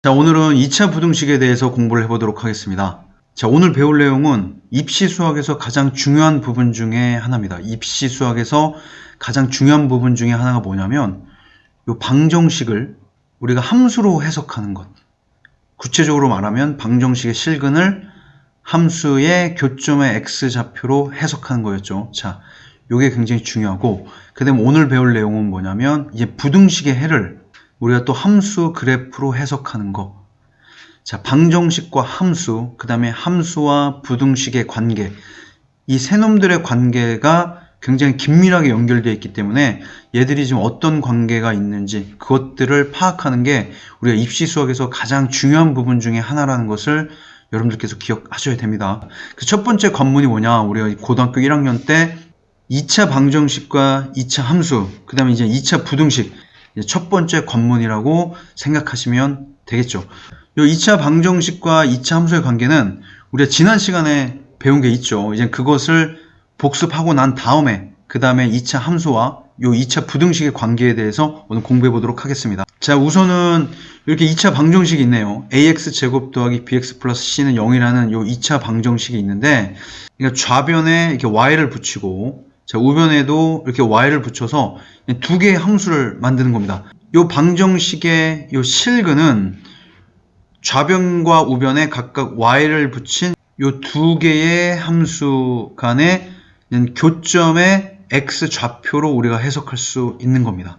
자, 오늘은 2차 부등식에 대해서 공부를 해보도록 하겠습니다. 자, 오늘 배울 내용은 입시 수학에서 가장 중요한 부분 중에 하나입니다. 입시 수학에서 가장 중요한 부분 중에 하나가 뭐냐면 이 방정식을 우리가 함수로 해석하는 것. 구체적으로 말하면 방정식의 실근을 함수의 교점의 x좌표로 해석하는 거였죠. 자, 이게 굉장히 중요하고, 그 다음에 오늘 배울 내용은 뭐냐면 이제 부등식의 해를 우리가 또 함수 그래프로 해석하는 거. 자, 방정식과 함수, 그 다음에 함수와 부등식의 관계. 이 세 놈들의 관계가 굉장히 긴밀하게 연결되어 있기 때문에 얘들이 지금 어떤 관계가 있는지 그것들을 파악하는 게 우리가 입시 수학에서 가장 중요한 부분 중에 하나라는 것을 여러분들께서 기억하셔야 됩니다. 그 첫 번째 관문이 뭐냐? 우리가 고등학교 1학년 때 2차 방정식과 2차 함수, 그 다음에 이제 2차 부등식, 첫 번째 관문이라고 생각하시면 되겠죠. 이 2차 방정식과 2차 함수의 관계는 우리가 지난 시간에 배운 게 있죠. 이제 그것을 복습하고 난 다음에 그 다음에 2차 함수와 이 2차 부등식의 관계에 대해서 오늘 공부해 보도록 하겠습니다. 자, 우선은 이렇게 2차 방정식이 있네요. ax 제곱 더하기 bx 플러스 c는 0이라는 이 2차 방정식이 있는데, 그러니까 좌변에 이렇게 y를 붙이고, 자, 우변에도 이렇게 y를 붙여서 두 개의 함수를 만드는 겁니다. 이 방정식의 이 실근은 좌변과 우변에 각각 y를 붙인 이 두 개의 함수 간의 교점의 x 좌표로 우리가 해석할 수 있는 겁니다.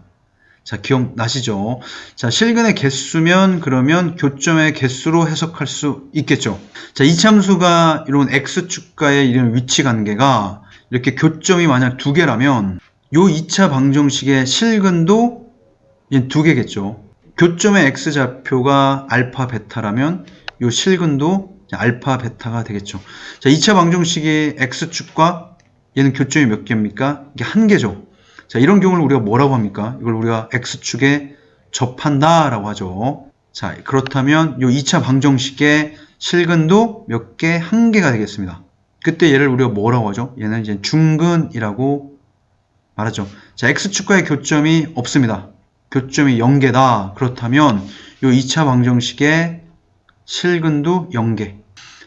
자, 기억나시죠? 자, 실근의 개수면 그러면 교점의 개수로 해석할 수 있겠죠. 자, 이참수가 이런 x축과의 이런 위치 관계가 이렇게 교점이 만약 두 개라면 이 2차 방정식의 실근도 두 개겠죠. 교점의 x좌표가 알파 베타라면 이 실근도 알파 베타가 되겠죠. 자, 2차 방정식의 x축과 얘는 교점이 몇 개입니까? 이게 한 개죠. 자, 이런 경우를 우리가 뭐라고 합니까? 이걸 우리가 x축에 접한다 라고 하죠. 자, 그렇다면 이 2차 방정식의 실근도 몇 개? 한 개가 되겠습니다. 그때 얘를 우리가 뭐라고 하죠? 얘는 이제 중근이라고 말하죠. 자, x축과의 교점이 없습니다. 교점이 0개다. 그렇다면 이 2차 방정식의 실근도 0개.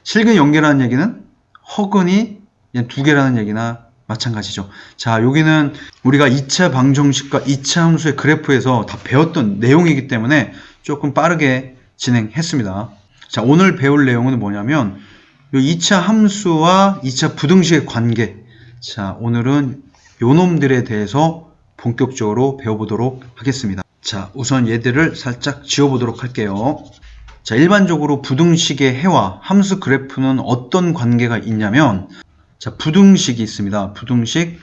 실근 0개라는 얘기는 허근이 2개라는 얘기나 마찬가지죠. 자, 여기는 우리가 2차 방정식과 2차 함수의 그래프에서 다 배웠던 내용이기 때문에 조금 빠르게 진행했습니다. 자, 오늘 배울 내용은 뭐냐면 이 2차 함수와 2차 부등식의 관계. 자, 오늘은 요놈들에 대해서 본격적으로 배워보도록 하겠습니다. 자, 우선 얘들을 살짝 지워보도록 할게요. 자, 일반적으로 부등식의 해와 함수 그래프는 어떤 관계가 있냐면, 자, 부등식이 있습니다. 부등식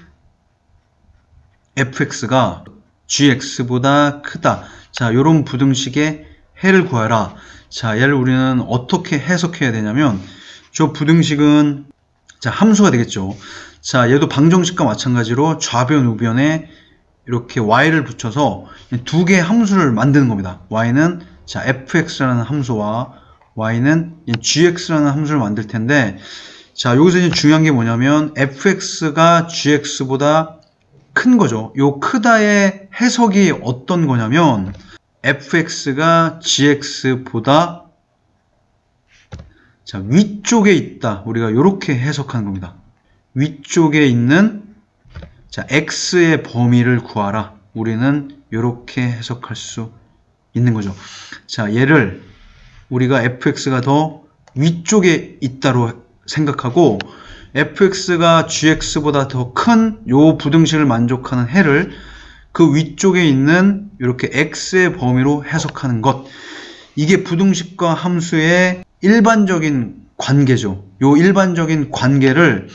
fx가 gx보다 크다. 자, 요런 부등식의 해를 구하라. 자, 얘를 우리는 어떻게 해석해야 되냐면, 저 부등식은 자, 함수가 되겠죠. 자, 얘도 방정식과 마찬가지로 좌변, 우변에 이렇게 y를 붙여서 두 개의 함수를 만드는 겁니다. y는 자, fx라는 함수와 y는 gx라는 함수를 만들 텐데, 자, 여기서 이제 중요한 게 뭐냐면 fx가 gx보다 큰 거죠. 요 크다의 해석이 어떤 거냐면 fx가 gx보다 자, 위쪽에 있다. 우리가 이렇게 해석하는 겁니다. 위쪽에 있는 자, x의 범위를 구하라. 우리는 이렇게 해석할 수 있는 거죠. 자, 얘를 우리가 fx가 더 위쪽에 있다로 생각하고 fx가 gx보다 더 큰 요 부등식을 만족하는 해를 그 위쪽에 있는 이렇게 x의 범위로 해석하는 것. 이게 부등식과 함수의 일반적인 관계죠. 요 일반적인 관계를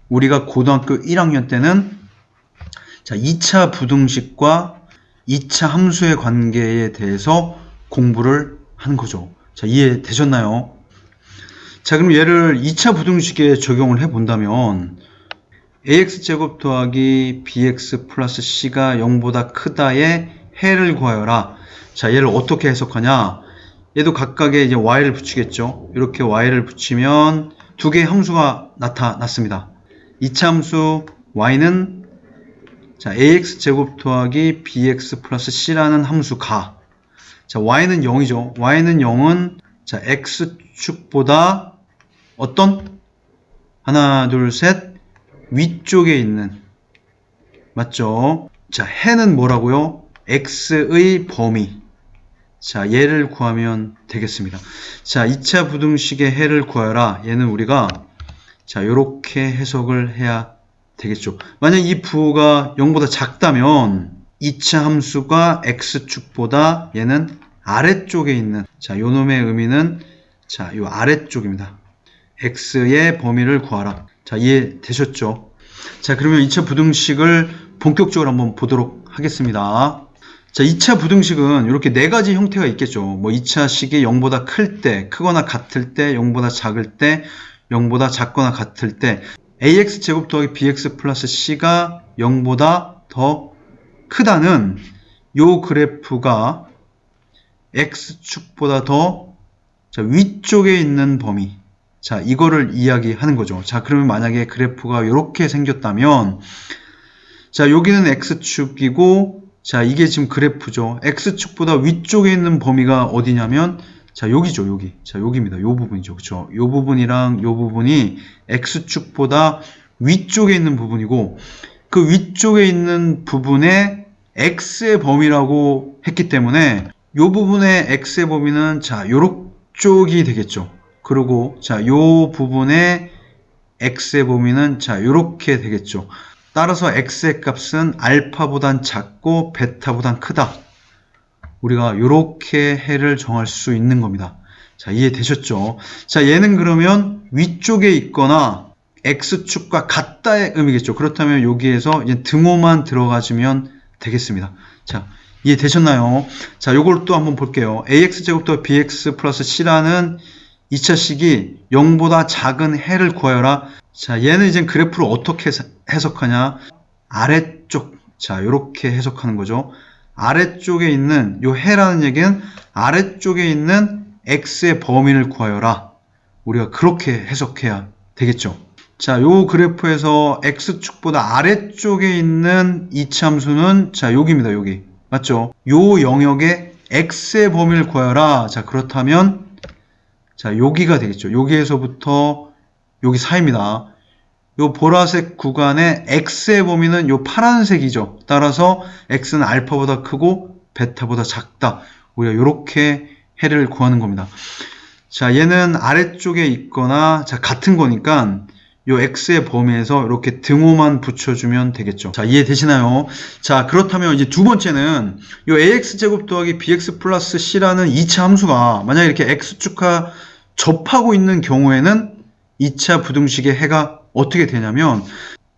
우리가 고등학교 1학년 때는 자, 2차 부등식과 2차 함수의 관계에 대해서 공부를 하는 거죠. 자, 이해되셨나요? 자, 그럼 얘를 2차 부등식에 적용을 해 본다면 ax제곱 더하기 bx 플러스 c가 0보다 크다의 해를 구하여라. 자, 얘를 어떻게 해석하냐? 얘도 각각의 이제 y를 붙이겠죠. 이렇게 y를 붙이면 두 개의 함수가 나타났습니다. 2차 함수 y는 자, ax제곱 더하기 bx 플러스 c라는 함수가, 자, y는 0이죠. y는 0은 자, x축보다 어떤? 하나, 둘, 셋. 위쪽에 있는. 맞죠? 자, 해는 뭐라고요? x의 범위. 자, 얘를 구하면 되겠습니다. 자, 2차 부등식의 해를 구하여라. 얘는 우리가 자, 요렇게 해석을 해야 되겠죠. 만약 이 부호가 0보다 작다면 2차 함수가 x축보다 얘는 아래쪽에 있는 자, 요 놈의 의미는 자, 요 아래쪽입니다. x의 범위를 구하라. 자, 이해되셨죠? 자, 그러면 2차 부등식을 본격적으로 한번 보도록 하겠습니다. 자, 2차 부등식은 이렇게 네 가지 형태가 있겠죠. 뭐 2차식이 0보다 클 때, 크거나 같을 때, 0보다 작을 때, 0보다 작거나 같을 때 ax제곱 더하기 bx 플러스 c가 0보다 더 크다는 요 그래프가 x축보다 더 자, 위쪽에 있는 범위. 자, 이거를 이야기하는 거죠. 자, 그러면 만약에 그래프가 이렇게 생겼다면 자, 여기는 x축이고 자, 이게 지금 그래프죠. x축보다 위쪽에 있는 범위가 어디냐면 자, 여기죠, 여기. 자, 여기입니다. 요 부분이죠. 그쵸? 요 부분이랑 요 부분이 x축보다 위쪽에 있는 부분이고 그 위쪽에 있는 부분에 x의 범위라고 했기 때문에 요 부분의 x의 범위는 자, 요쪽이 되겠죠. 그리고 자, 요 부분의 x의 범위는 자, 요렇게 되겠죠. 따라서 x의 값은 알파보단 작고 베타보단 크다. 우리가 이렇게 해를 정할 수 있는 겁니다. 자, 이해되셨죠? 자, 얘는 그러면 위쪽에 있거나 x축과 같다의 의미겠죠. 그렇다면 여기에서 이제 등호만 들어가주면 되겠습니다. 자, 이해되셨나요? 자, 요걸 또 한번 볼게요. ax제곱 더 bx 플러스 c라는 2차식이 0보다 작은 해를 구하여라. 자, 얘는 이제 그래프를 어떻게 해석하냐? 아래쪽. 자, 요렇게 해석하는 거죠. 아래쪽에 있는 요 해라는 얘기는 아래쪽에 있는 x의 범위를 구하여라. 우리가 그렇게 해석해야 되겠죠. 자, 요 그래프에서 x축보다 아래쪽에 있는 이차함수는 자, 여기입니다. 여기. 맞죠? 요 영역에 x의 범위를 구하여라. 자, 그렇다면 자, 여기가 되겠죠. 여기에서부터 여기 사이입니다. 요 보라색 구간의 x의 범위는 요 파란색이죠. 따라서 x는 알파보다 크고 베타보다 작다. 우리가 이렇게 해를 구하는 겁니다. 자, 얘는 아래쪽에 있거나 자, 같은 거니까 요 x의 범위에서 이렇게 등호만 붙여주면 되겠죠. 자, 이해되시나요? 자, 그렇다면 이제 두 번째는 요 ax제곱 더하기 bx 플러스 c라는 2차 함수가 만약에 이렇게 x축과 접하고 있는 경우에는 2차 부등식의 해가 어떻게 되냐면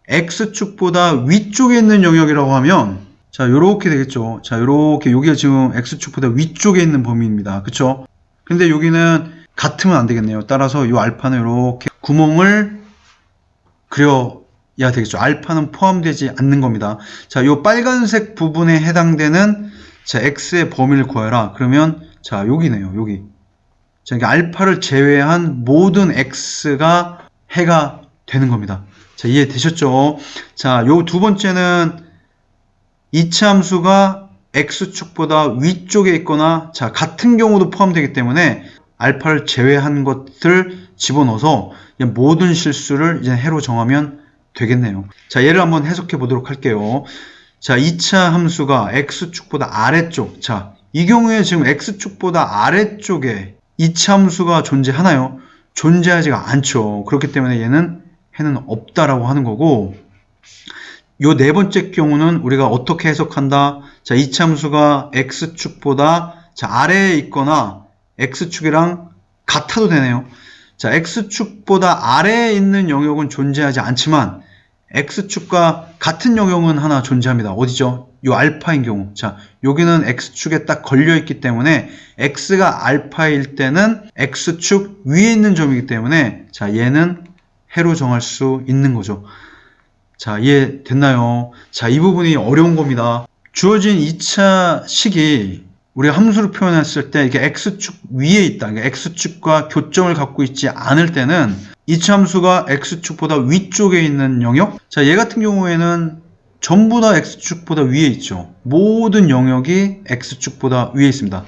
x축보다 위쪽에 있는 영역이라고 하면 자, 요렇게 되겠죠. 자, 요렇게 여기가 지금 x축보다 위쪽에 있는 범위입니다. 그쵸? 근데 여기는 같으면 안 되겠네요. 따라서 요 알파는 요렇게 구멍을 그려야 되겠죠. 알파는 포함되지 않는 겁니다. 자, 요 빨간색 부분에 해당되는 자, x의 범위를 구하라. 그러면 자, 여기네요. 여기. 자, 이게 알파를 제외한 모든 x가 해가 되는 겁니다. 자, 이해되셨죠? 자, 요 두 번째는 2차 함수가 x축보다 위쪽에 있거나 자, 같은 경우도 포함되기 때문에 알파를 제외한 것들 집어넣어서 모든 실수를 이제 해로 정하면 되겠네요. 자, 얘를 한번 해석해 보도록 할게요. 자, 2차 함수가 x축보다 아래쪽. 자, 이 경우에 지금 x축보다 아래쪽에 2차 함수가 존재하나요? 존재하지가 않죠. 그렇기 때문에 얘는 해는 없다라고 하는 거고, 요 네 번째 경우는 우리가 어떻게 해석한다? 자, 2차 함수가 x축보다 자, 아래에 있거나 x축이랑 같아도 되네요. 자, x축보다 아래에 있는 영역은 존재하지 않지만 x축과 같은 영역은 하나 존재합니다. 어디죠? 요 알파인 경우. 자, 여기는 x축에 딱 걸려있기 때문에 x가 알파일 때는 x축 위에 있는 점이기 때문에 자, 얘는 해로 정할 수 있는 거죠. 자, 이해됐나요? 자, 이 부분이 어려운 겁니다. 주어진 2차 식이 우리가 함수로 표현했을 때 이게 x축 위에 있다. 그러니까 x축과 교점을 갖고 있지 않을 때는 2차 함수가 x축보다 위쪽에 있는 영역. 자, 얘 같은 경우에는 전부 다 x축보다 위에 있죠. 모든 영역이 x축보다 위에 있습니다.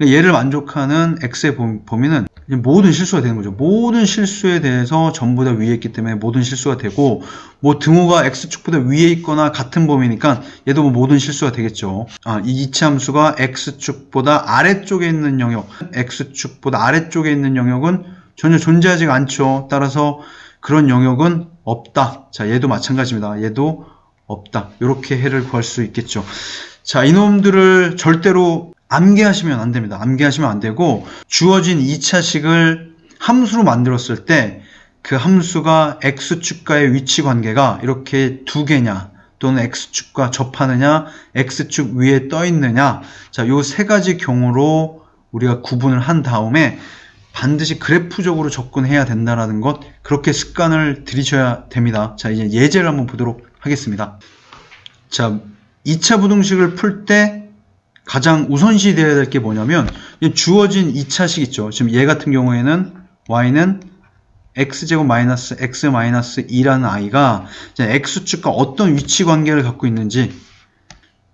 얘를 만족하는 x의 범위는 모든 실수가 되는 거죠. 모든 실수에 대해서 전부 다 위에 있기 때문에 모든 실수가 되고, 뭐 등호가 x축보다 위에 있거나 같은 범위니까 얘도 뭐 모든 실수가 되겠죠. 이 이차함수가 x축보다 아래쪽에 있는 영역, x축보다 아래쪽에 있는 영역은 전혀 존재하지가 않죠. 따라서 그런 영역은 없다. 자, 얘도 마찬가지입니다. 얘도 없다. 이렇게 해를 구할 수 있겠죠. 자, 이놈들을 절대로 암기하시면 안 됩니다. 암기하시면 안 되고, 주어진 2차식을 함수로 만들었을 때 그 함수가 x축과의 위치 관계가 이렇게 두 개냐, 또는 x축과 접하느냐, x축 위에 떠 있느냐, 자, 요 세 가지 경우로 우리가 구분을 한 다음에 반드시 그래프적으로 접근해야 된다는 것, 그렇게 습관을 들이셔야 됩니다. 자, 이제 예제를 한번 보도록 하겠습니다. 자, 2차 부등식을 풀 때 가장 우선시 되어야 될 게 뭐냐면, 주어진 2차식 있죠. 지금 얘 같은 경우에는 y는 x제곱 마이너스 x 마이너스 2라는 i가 x축과 어떤 위치 관계를 갖고 있는지,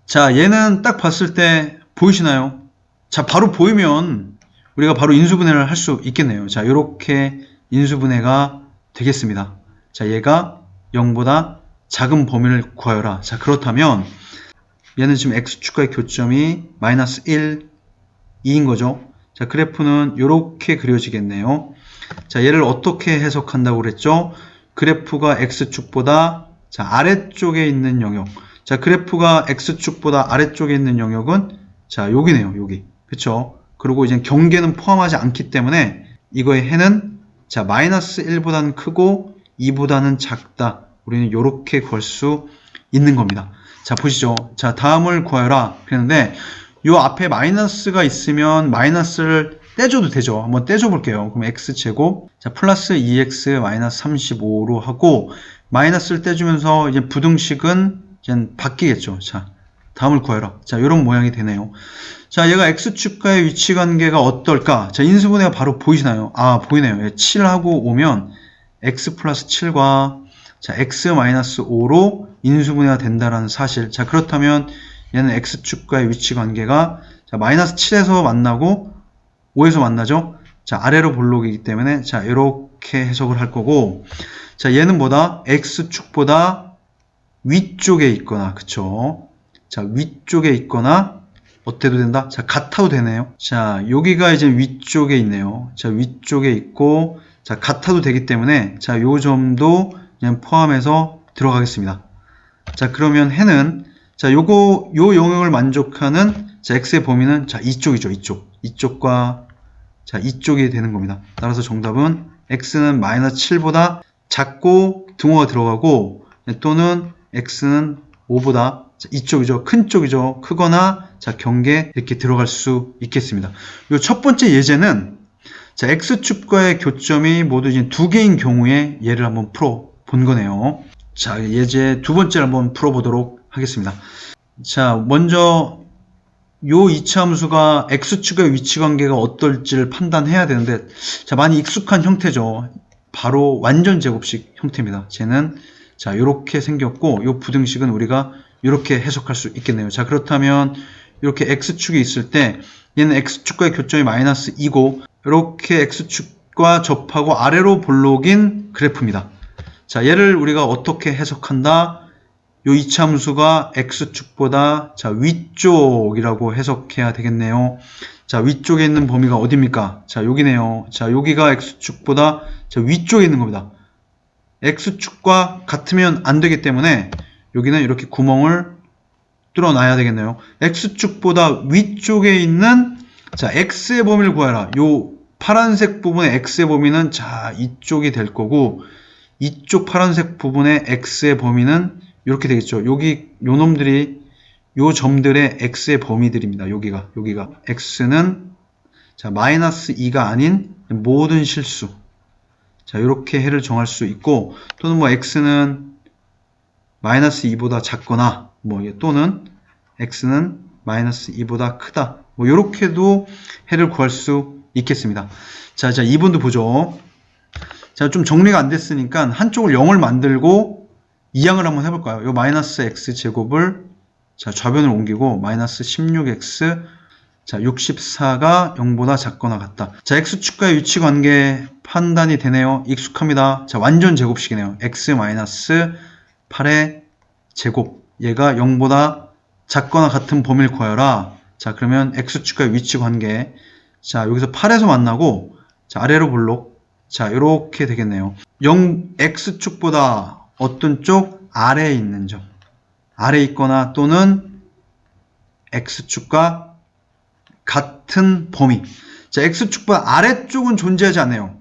자, 얘는 딱 봤을 때 보이시나요? 자, 바로 보이면 우리가 바로 인수분해를 할 수 있겠네요. 자, 이렇게 인수분해가 되겠습니다. 자, 얘가 0보다 작은 범위를 구하여라. 자, 그렇다면 얘는 지금 x축과의 교점이 마이너스 1, 2인 거죠. 자, 그래프는 이렇게 그려지겠네요. 자, 얘를 어떻게 해석한다고 그랬죠? 그래프가 x축보다 아래쪽에 있는 영역. 자, 그래프가 x축보다 아래쪽에 있는 영역은 여기네요. 여기. 그쵸? 그리고 이제 경계는 포함하지 않기 때문에 이거의 해는 마이너스 1보다는 크고 2보다는 작다. 우리는 이렇게 구할 수 있는 겁니다. 자, 보시죠. 자, 다음을 구하여라. 그랬는데 요 앞에 마이너스가 있으면 마이너스를 떼줘도 되죠. 한번 떼줘 볼게요. 그럼 x제곱, 자, 플러스 2x 마이너스 35로 하고, 마이너스를 떼주면서 이제 부등식은 이제 바뀌겠죠. 자, 다음을 구해라. 자, 이런 모양이 되네요. 자, 얘가 x축과의 위치 관계가 어떨까? 자, 인수분해가 바로 보이시나요? 아, 보이네요. 7하고 오면 x 플러스 7과 x 마이너스 5로 인수분해가 된다는 사실. 자, 그렇다면 얘는 x축과의 위치 관계가 마이너스 7에서 만나고 5에서 만나죠? 자, 아래로 볼록이기 때문에 이렇게 해석을 할 거고, 자, 얘는 뭐다? x축보다 위쪽에 있거나, 그쵸? 자, 위쪽에 있거나 어때도 된다? 자, 같아도 되네요. 자, 여기가 이제 위쪽에 있네요. 자, 위쪽에 있고, 자, 같아도 되기 때문에 요 점도 그냥 포함해서 들어가겠습니다. 자, 그러면 해는 요 영역을 만족하는 x의 범위는 이쪽이죠. 이쪽과 이쪽이 되는 겁니다. 따라서 정답은 x는 마이너스 7보다 작고 등호가 들어가고, 또는 x는 5보다 이쪽이죠. 큰 쪽이죠. 크거나 경계 이렇게 들어갈 수 있겠습니다. 요 첫 번째 예제는 x축과의 교점이 모두 이제 두 개인 경우에 얘를 한번 풀어 본 거네요. 자, 예제 두 번째를 한번 풀어보도록 하겠습니다. 자, 먼저 요 2차 함수가 x축의 위치 관계가 어떨지를 판단해야 되는데, 자, 많이 익숙한 형태죠. 바로 완전 제곱식 형태입니다. 쟤는 이렇게 생겼고, 요 부등식은 우리가 이렇게 해석할 수 있겠네요. 자, 그렇다면 이렇게 x축이 있을 때 얘는 x축과의 교점이 마이너스 2고, 이렇게 x축과 접하고 아래로 볼록인 그래프입니다. 자, 얘를 우리가 어떻게 해석한다? 요 2차 함수가 x축보다 위쪽이라고 해석해야 되겠네요. 자, 위쪽에 있는 범위가 어디입니까? 자, 여기네요. 자, 여기가 x축보다 위쪽에 있는 겁니다. x축과 같으면 안 되기 때문에 여기는 이렇게 구멍을 뚫어놔야 되겠네요. x축보다 위쪽에 있는 x의 범위를 구해라. 요 파란색 부분의 x의 범위는 이쪽이 될 거고, 이쪽 파란색 부분의 x의 범위는 이렇게 되겠죠. 여기 요 놈들이 요 점들의 x의 범위들입니다. 여기가 x는 마이너스 2가 아닌 모든 실수. 자, 이렇게 해를 정할 수 있고, 또는 뭐 x는 마이너스 2보다 작거나, 또는 x는 마이너스 2보다 크다. 이렇게도 해를 구할 수 있겠습니다. 자, 2번도 보죠. 자, 좀 정리가 안 됐으니까 한쪽을 0을 만들고 이항을 한번 해볼까요? 요 마이너스 x 제곱을 좌변을 옮기고 마이너스 16x 자, 64가 0보다 작거나 같다. 자, x축과의 위치 관계 판단이 되네요. 익숙합니다. 자, 완전 제곱식이네요. x-8의 제곱. 얘가 0보다 작거나 같은 범위를 구하여라. 자, 그러면 x축과의 위치 관계. 자, 여기서 8에서 만나고, 자, 아래로 볼록. 자, 이렇게 되겠네요. x축보다 어떤 쪽? 아래에 있는 점. 아래에 있거나 또는 x축과 같은 범위. 자, x축보다 아래쪽은 존재하지 않아요.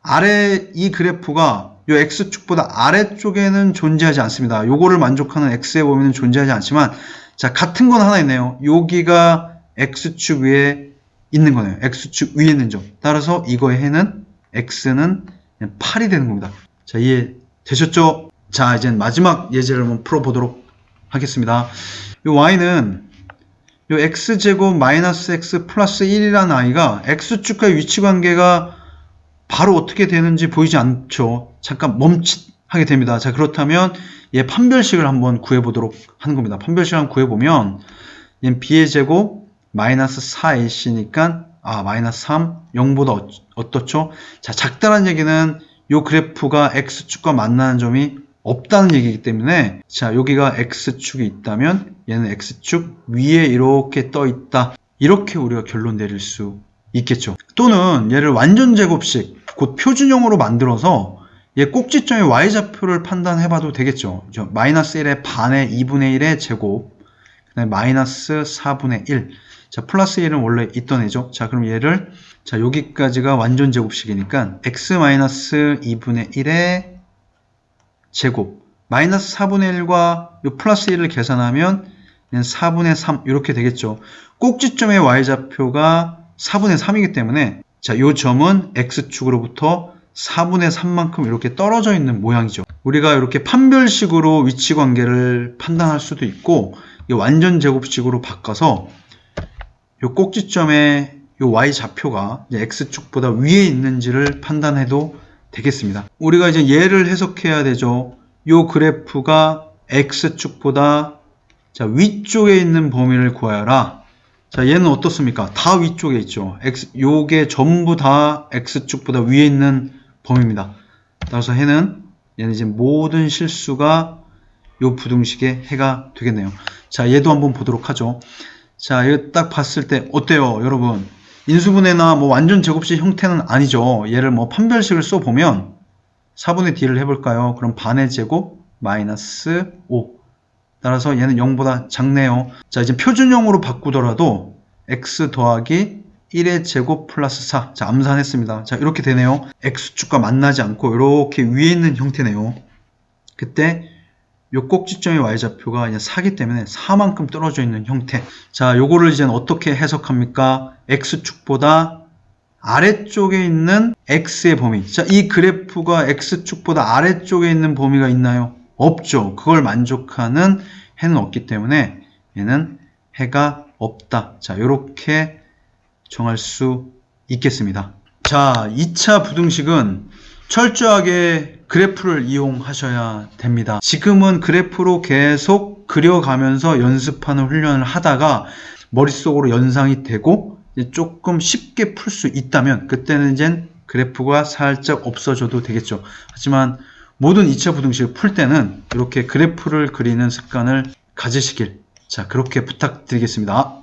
아래 이 그래프가 이 x축보다 아래쪽에는 존재하지 않습니다. 요거를 만족하는 x의 범위는 존재하지 않지만, 자, 같은 건 하나 있네요. 여기가 x축 위에 있는 거네요. x축 위에 있는 점. 따라서 이거의 해는 x는 8이 되는 겁니다. 자, 이해 되셨죠? 자, 이제 마지막 예제를 한번 풀어보도록 하겠습니다. 이 y는 이 x제곱 마이너스 x 플러스 1이라는 아이가 x축과의 위치 관계가 바로 어떻게 되는지 보이지 않죠. 잠깐 멈칫하게 됩니다. 자, 그렇다면 얘 판별식을 한번 구해보도록 하는 겁니다. 판별식을 한번 구해보면 얘는 b의 제곱 마이너스 4ac니까 마이너스 3, 0보다 어떻죠? 자, 작다는 얘기는 이 그래프가 x축과 만나는 점이 없다는 얘기이기 때문에, 자, 여기가 x축이 있다면 얘는 x축 위에 이렇게 떠 있다. 이렇게 우리가 결론 내릴 수 있겠죠. 또는 얘를 완전 제곱식, 곧 표준형으로 만들어서 얘 꼭지점의 y좌표를 판단해 봐도 되겠죠. 마이너스 1의 반의 2분의 1의 제곱, 그다음에 마이너스 4분의 1. 자, 플러스 1은 원래 있던 애죠. 자, 그럼 얘를, 자, 여기까지가 완전 제곱식이니까 x 마이너스 2분의 1의 제곱, 마이너스 4분의 1과 요 플러스 1을 계산하면 얘는 4분의 3 이렇게 되겠죠. 꼭지점의 y좌표가 4분의 3이기 때문에, 자, 요 점은 x축으로부터 4분의 3만큼 이렇게 떨어져 있는 모양이죠. 우리가 이렇게 판별식으로 위치 관계를 판단할 수도 있고, 이 완전 제곱식으로 바꿔서 요 꼭지점의 요 y좌표가 x축보다 위에 있는지를 판단해도 되겠습니다. 우리가 이제 얘를 해석해야 되죠. 요 그래프가 x축보다, 자, 위쪽에 있는 범위를 구하여라. 자, 얘는 어떻습니까? 다 위쪽에 있죠. 요게 전부 다 x축보다 위에 있는 범위입니다. 따라서 얘는 이제 모든 실수가 요 부등식의 해가 되겠네요. 자, 얘도 한번 보도록 하죠. 자, 이거 딱 봤을 때 어때요, 여러분? 인수분해나 뭐 완전 제곱식 형태는 아니죠. 얘를 뭐 판별식을 써보면 4분의 d를 해볼까요? 그럼 반의 제곱 마이너스 5. 따라서 얘는 0보다 작네요. 자, 이제 표준형으로 바꾸더라도 x 더하기 1의 제곱 플러스 4. 자, 암산했습니다. 자, 이렇게 되네요. x축과 만나지 않고 이렇게 위에 있는 형태네요. 그때 요 꼭지점의 y좌표가 이제 4기 때문에 4만큼 떨어져 있는 형태. 자, 요거를 이제 어떻게 해석합니까? x축보다 아래쪽에 있는 x의 범위. 자, 이 그래프가 x축보다 아래쪽에 있는 범위가 있나요? 없죠. 그걸 만족하는 해는 없기 때문에 얘는 해가 없다. 자, 요렇게 정할 수 있겠습니다. 자, 2차 부등식은 철저하게 그래프를 이용하셔야 됩니다. 지금은 그래프로 계속 그려가면서 연습하는 훈련을 하다가 머릿속으로 연상이 되고 조금 쉽게 풀 수 있다면 그때는 이제 그래프가 살짝 없어져도 되겠죠. 하지만 모든 2차 부등식을 풀 때는 이렇게 그래프를 그리는 습관을 가지시길, 자, 그렇게 부탁드리겠습니다.